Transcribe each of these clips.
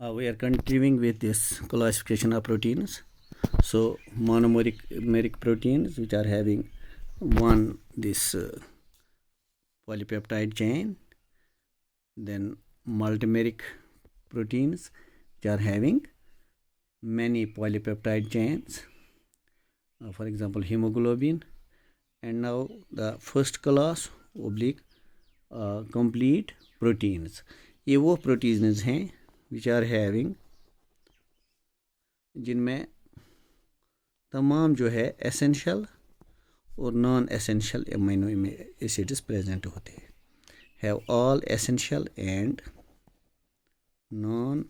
We are continuing with this classification of proteins. So monomeric proteins, which are having this polypeptide chain, then multimeric proteins, which are having many polypeptide chains, for example hemoglobin. And now the first class oblique complete proteins. ये वो proteins हैं which are having, जिनमें तमाम जो है essential और non essential amino acids present होते हैं. Have all essential and non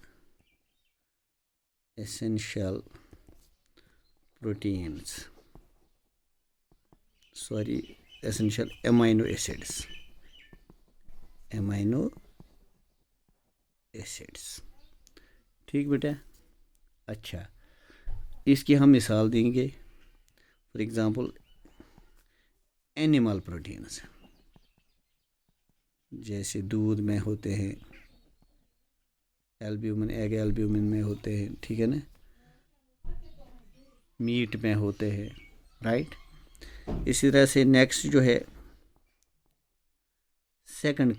essential proteins, sorry essential amino acids, ठीक बेटा. अच्छा, इसकी हम मिसाल देंगे. फॉर एग्ज़ाम्पल एनिमल प्रोटीन्स, जैसे दूध में होते हैं एल्ब्यूमिन, एग एल्ब्यूमिन में होते हैं, ठीक है ना, मीट में होते हैं, राइट. इसी तरह से नेक्स्ट जो है सेकंड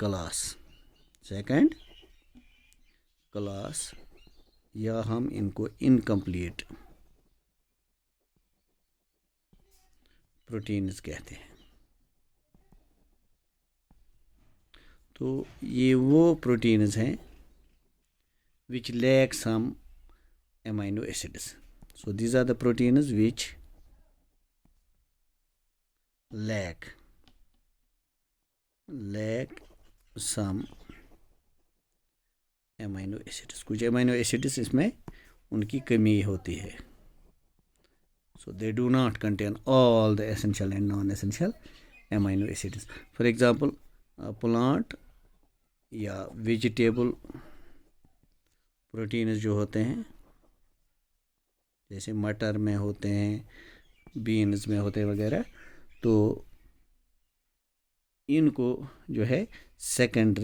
क्लास या हम इनको इनकम्प्लीट प्रोटीन्स कहते हैं. तो ये वो प्रोटीन्स हैं which lack some amino acids. So these are the proteins which lack some amino acids. कुछ amino acids इसमें उनकी कमी होती है. So they do not contain all the essential and non-essential amino acids. For example, plant या vegetable proteins जो होते हैं, जैसे मटर में होते हैं, बीन्स में होते हैं वगैरह, तो इनको जो है सेकंड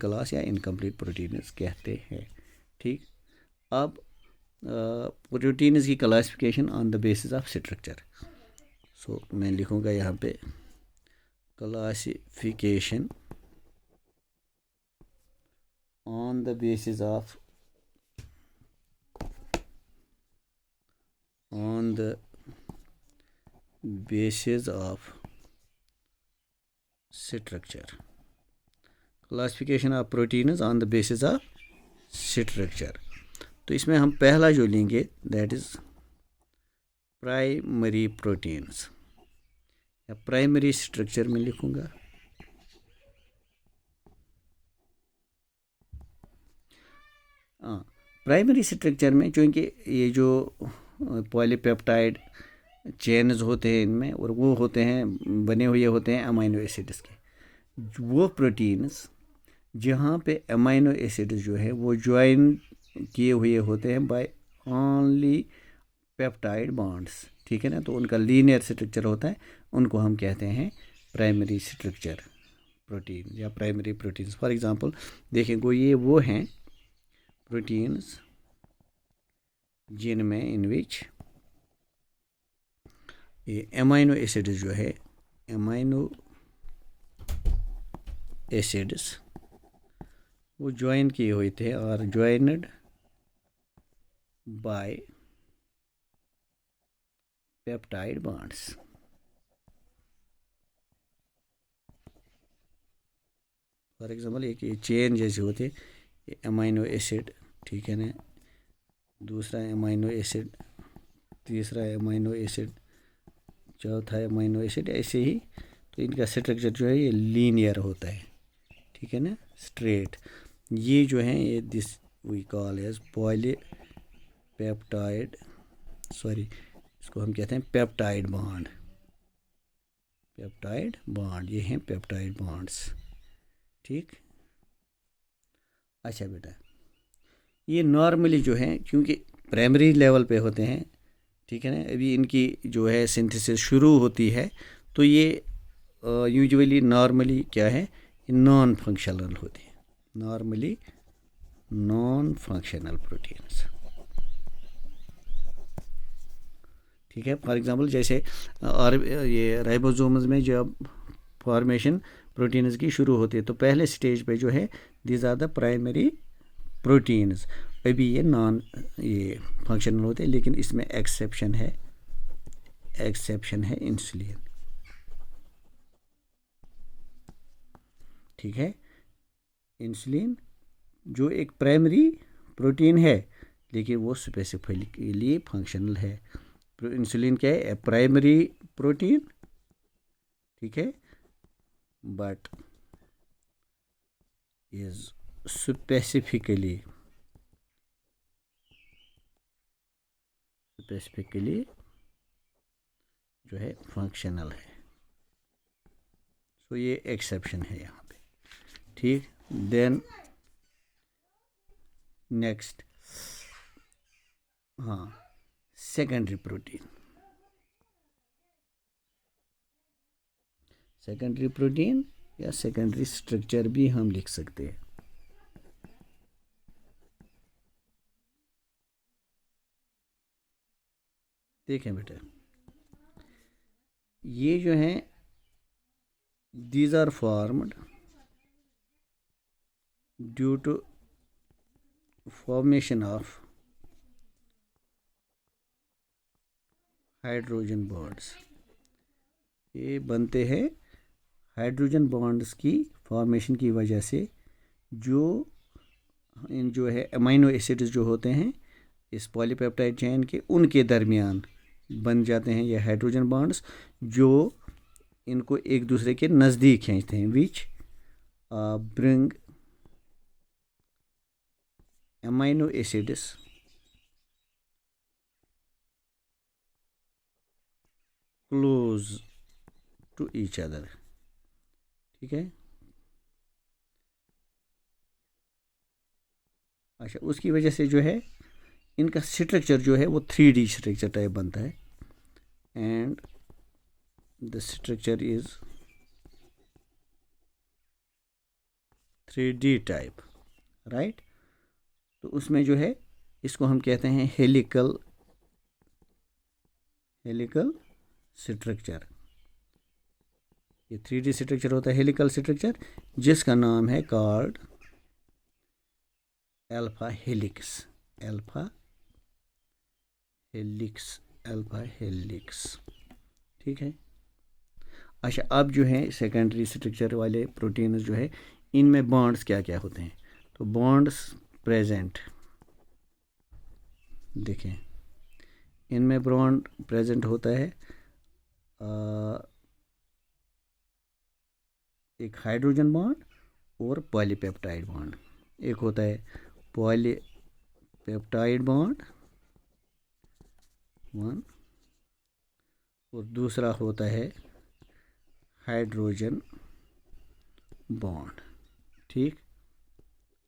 क्लास या इनकम्प्लीट प्रोटीन्स कहते हैं. ठीक. अब प्रोटीन्स की classification on the basis of structure. So मैं लिखूँगा यहाँ पे classification on the basis of structure. Classification of proteins on the basis of structure. तो इसमें हम पहला जो लेंगे that is primary proteins, या प्राइमरी स्ट्रक्चर में लिखूँगा. प्राइमरी स्ट्रक्चर में चूँकि ये जो पॉलीपेप्टाइड चेन्स होते हैं इनमें, और वो होते हैं बने हुए होते हैं अमीनो एसिड्स के, वो प्रोटीन्स जहाँ पे अमीनो एसिड्स जो है वो ज्वाइन किए हुए होते हैं बाय ओनली पेप्टाइड बॉन्ड्स, ठीक है ना. तो उनका लीनियर स्ट्रक्चर होता है, उनको हम कहते हैं प्राइमरी स्ट्रक्चर प्रोटीन या प्राइमरी प्रोटीन्स. फॉर एग्जांपल देखें, ये वो हैं प्रोटीन्स जिनमें इन विच ये अमीनो एसिड्स जो है, अमीनो एसिड्स वो ज्वाइन किए हुए थे और joined by peptide bonds. For example एक ये चेन जैसे होते, अमीनो एसिड, ठीक है ना, दूसरा अमीनो एसिड, तीसरा अमीनो एसिड, चौथा अमीनो एसिड, ऐसे ही. तो इनका स्ट्रक्चर जो है ये लीनियर होता है, ठीक है ना, स्ट्रेट. ये जो है ये this we call as polypeptide, sorry इसको हम कहते हैं पेप्टाइड बॉन्ड. ये हैं पेप्टाइड बॉन्ड्स. ठीक. अच्छा बेटा, ये नॉर्मली जो है क्योंकि प्राइमरी लेवल पे होते हैं, ठीक है ना, अभी इनकी जो है सिंथेसिस शुरू होती है, तो ये यूजुअली नॉर्मली क्या है, ये नॉन फंक्शनल होते हैं, नॉर्मली नॉन फंक्शनल प्रोटीन्स। ठीक है, फॉर एग्जांपल जैसे और ये राइबोसोम्स में जब फॉर्मेशन प्रोटीन्स की शुरू होती है तो पहले स्टेज पे जो है these are the primary proteins, अभी ये नॉन ये फंक्शनल होते हैं, लेकिन इसमें एक्सेप्शन है इंसुलिन। ठीक है, इंसुलिन जो एक प्राइमरी प्रोटीन है लेकिन वो स्पेसिफिकली फंक्शनल है। इंसुलिन क्या है, प्राइमरी प्रोटीन, ठीक है, बट इज स्पेसिफिकली जो है फंक्शनल है। तो ये एक्सेप्शन है यहाँ पे। ठीक, देन नेक्स्ट, हाँ, सेकेंडरी प्रोटीन। सेकेंडरी प्रोटीन या सेकेंडरी स्ट्रक्चर भी हम लिख सकते हैं। देखें बेटा, ये जो है these are formed due to formation of hydrogen bonds. ये बनते हैं हाइड्रोजन बॉन्ड्स की फॉर्मेशन की वजह से, जो है अमीनो एसिड्स जो होते हैं इस पॉलीपेप्टाइड चेन के, उनके दरमियान बन जाते हैं ये हाइड्रोजन बॉन्ड्स जो इनको एक दूसरे के नज़दीक खींचते हैं, which bring amino acids close to each other. ठीक है, अच्छा, उसकी वजह से जो है इनका स्ट्रक्चर जो है वो 3D स्ट्रक्चर टाइप बनता है, and the structure is 3D type, right. तो उसमें जो है इसको हम कहते हैं हेलिकल स्ट्रक्चर। ये 3D स्ट्रक्चर होता है हेलिकल स्ट्रक्चर, जिसका नाम है कॉल्ड अल्फा हेलिक्स। ठीक है, अच्छा, अब जो है सेकेंडरी स्ट्रक्चर वाले प्रोटीन्स जो है इनमें बॉन्ड्स क्या क्या होते हैं। तो बॉन्ड्स प्रेजेंट, देखें, इनमें बॉन्ड प्रेजेंट होता है एक हाइड्रोजन बॉन्ड और पॉलीपेप्टाइड बॉन्ड। एक होता है पॉलीपेप्टाइड बॉन्ड वन, और दूसरा होता है हाइड्रोजन बॉन्ड। ठीक,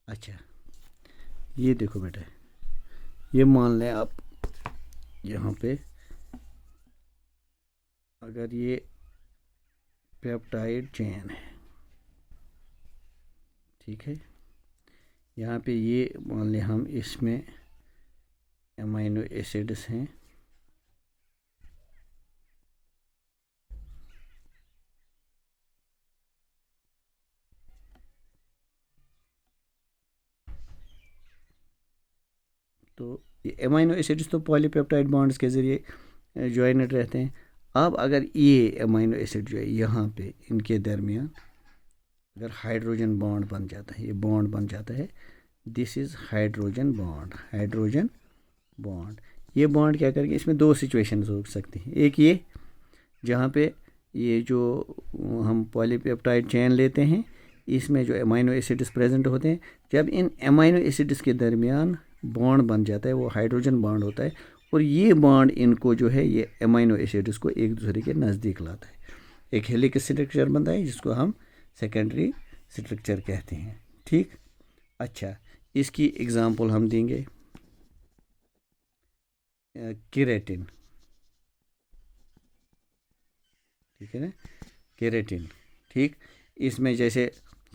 अच्छा, ये देखो बेटा, ये मान लें आप यहाँ पे, अगर ये पेप्टाइड चेन है, ठीक है, यहाँ पे ये मान लें हम इसमें अमीनो एसिड्स हैं, तो ये अमीनो एसिड्स तो पॉलीपेप्टाइड बॉन्ड्स के ज़रिए ज्वाइनेड रहते हैं। अब अगर ये अमीनो एसिड जो है यहाँ पे इनके दरमियान अगर हाइड्रोजन बॉन्ड बन जाता है, ये बॉन्ड बन जाता है, दिस इज़ हाइड्रोजन बॉन्ड। ये बॉन्ड क्या करेंगे, इसमें दो सिचुएशंस हो सकती हैं। एक ये जहाँ पे ये जो हम पॉलीपेप्टाइड चेन लेते हैं इसमें जो अमीनो एसिड्स प्रेजेंट होते हैं, जब इन अमीनो एसिड्स के दरमियान बॉन्ड बन जाता है वो हाइड्रोजन बॉन्ड होता है, और ये बॉन्ड इनको जो है ये अमीनो एसिड्स को एक दूसरे के नज़दीक लाता है, एक हेलिक्स स्ट्रक्चर बनता है जिसको हम सेकेंडरी स्ट्रक्चर कहते हैं। ठीक, अच्छा, इसकी एग्जांपल हम देंगे केराटिन। ठीक है ना, केराटिन। ठीक, इसमें जैसे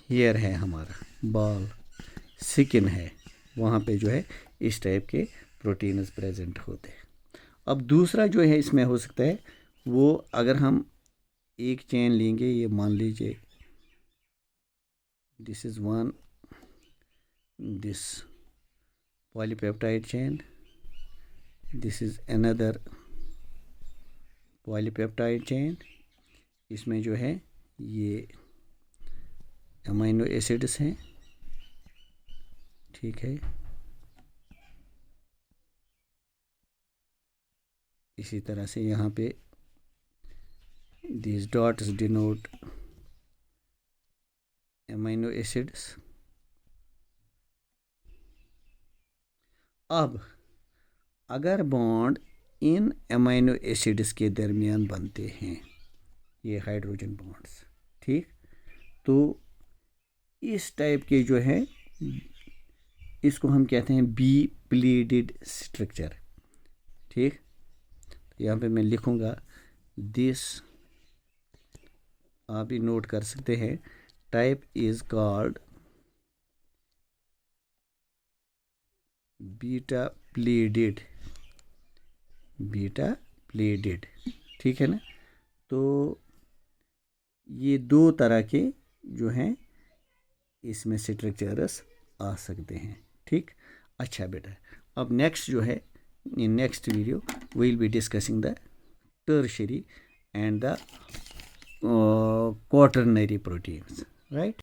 हेयर है हमारा, बाल, स्किन है, वहाँ पे जो है इस टाइप के प्रोटीन्स प्रेजेंट होते हैं। अब दूसरा जो है इसमें हो सकता है, वो अगर हम एक चेन लेंगे, ये मान लीजिए this is one, this polypeptide chain, this is another polypeptide chain, इसमें जो है ये अमीनो एसिड्स हैं, ठीक है। इसी तरह से यहाँ पे these dots denote amino acids। अब अगर बॉन्ड इन अमीनो एसिड्स के दरमियान बनते हैं, ये हाइड्रोजन बॉन्ड्स, ठीक, तो इस टाइप के जो है इसको हम कहते हैं बी प्लीटेड स्ट्रक्चर, ठीक। यहाँ पे मैं लिखूँगा दिस, आप भी नोट कर सकते हैं, type is called beta pleated, beta pleated, ठीक है ना। तो ये दो तरह के जो हैं इसमें स्ट्रक्चर्स आ सकते हैं, ठीक। अच्छा बेटा, अब नेक्स्ट जो है, in next video we will be discussing the tertiary and the quaternary proteins, right?